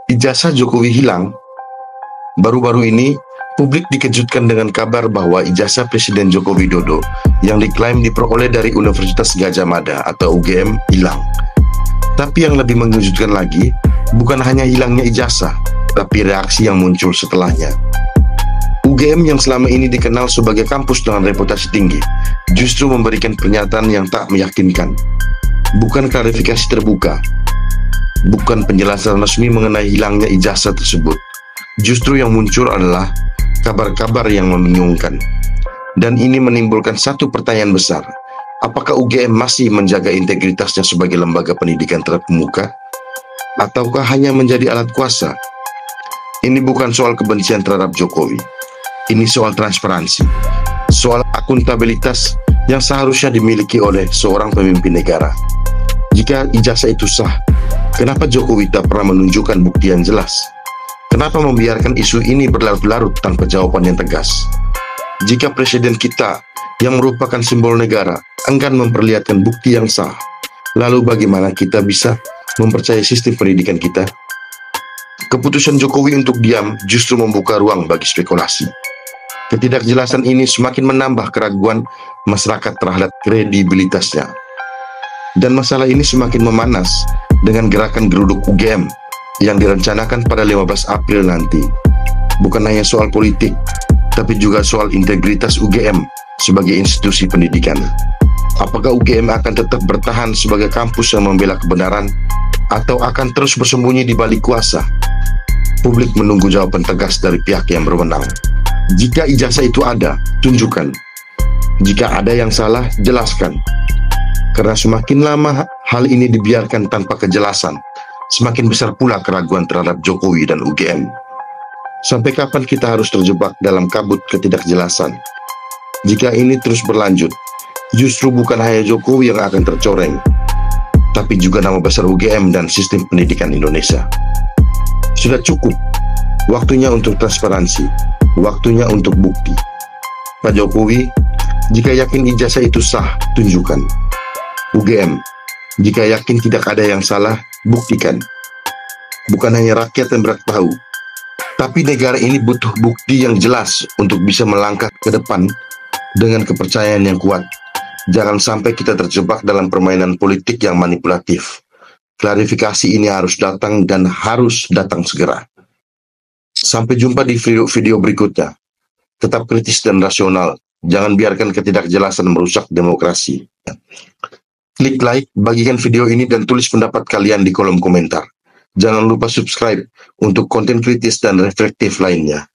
Ijazah Jokowi hilang. Baru-baru ini, publik dikejutkan dengan kabar bahwa ijazah Presiden Joko Widodo yang diklaim diperoleh dari Universitas Gadjah Mada atau UGM hilang. Tapi yang lebih mengejutkan lagi, bukan hanya hilangnya ijazah, tapi reaksi yang muncul setelahnya. UGM yang selama ini dikenal sebagai kampus dengan reputasi tinggi, justru memberikan pernyataan yang tak meyakinkan. Bukan klarifikasi terbuka, bukan penjelasan resmi mengenai hilangnya ijazah tersebut. Justru yang muncul adalah kabar-kabar yang membingungkan. Dan ini menimbulkan satu pertanyaan besar. Apakah UGM masih menjaga integritasnya sebagai lembaga pendidikan terkemuka? Ataukah hanya menjadi alat kuasa? Ini bukan soal kebencian terhadap Jokowi. Ini soal transparansi, soal akuntabilitas yang seharusnya dimiliki oleh seorang pemimpin negara. Jika ijazah itu sah, kenapa Jokowi tak pernah menunjukkan bukti yang jelas? Kenapa membiarkan isu ini berlarut-larut tanpa jawaban yang tegas? Jika presiden kita yang merupakan simbol negara enggan memperlihatkan bukti yang sah, lalu bagaimana kita bisa mempercayai sistem pendidikan kita? Keputusan Jokowi untuk diam justru membuka ruang bagi spekulasi. Ketidakjelasan ini semakin menambah keraguan masyarakat terhadap kredibilitasnya. Dan masalah ini semakin memanas dengan gerakan geruduk UGM yang direncanakan pada 15 April nanti. Bukan hanya soal politik, tapi juga soal integritas UGM sebagai institusi pendidikan. Apakah UGM akan tetap bertahan sebagai kampus yang membela kebenaran, atau akan terus bersembunyi di balik kuasa? Publik menunggu jawaban tegas dari pihak yang berwenang. Jika ijazah itu ada, tunjukkan. Jika ada yang salah, jelaskan. Karena semakin lama hal ini dibiarkan tanpa kejelasan, semakin besar pula keraguan terhadap Jokowi dan UGM. Sampai kapan kita harus terjebak dalam kabut ketidakjelasan? Jika ini terus berlanjut, justru bukan hanya Jokowi yang akan tercoreng, tapi juga nama besar UGM dan sistem pendidikan Indonesia. Sudah cukup. Waktunya untuk transparansi. Waktunya untuk bukti. Pak Jokowi, jika yakin ijazah itu sah, tunjukkan. UGM, jika yakin tidak ada yang salah, buktikan. Bukan hanya rakyat yang berhak tahu, tapi negara ini butuh bukti yang jelas untuk bisa melangkah ke depan dengan kepercayaan yang kuat. Jangan sampai kita terjebak dalam permainan politik yang manipulatif. Klarifikasi ini harus datang dan harus datang segera. Sampai jumpa di video berikutnya. Tetap kritis dan rasional. Jangan biarkan ketidakjelasan merusak demokrasi. Klik like, bagikan video ini dan tulis pendapat kalian di kolom komentar. Jangan lupa subscribe untuk konten kritis dan reflektif lainnya.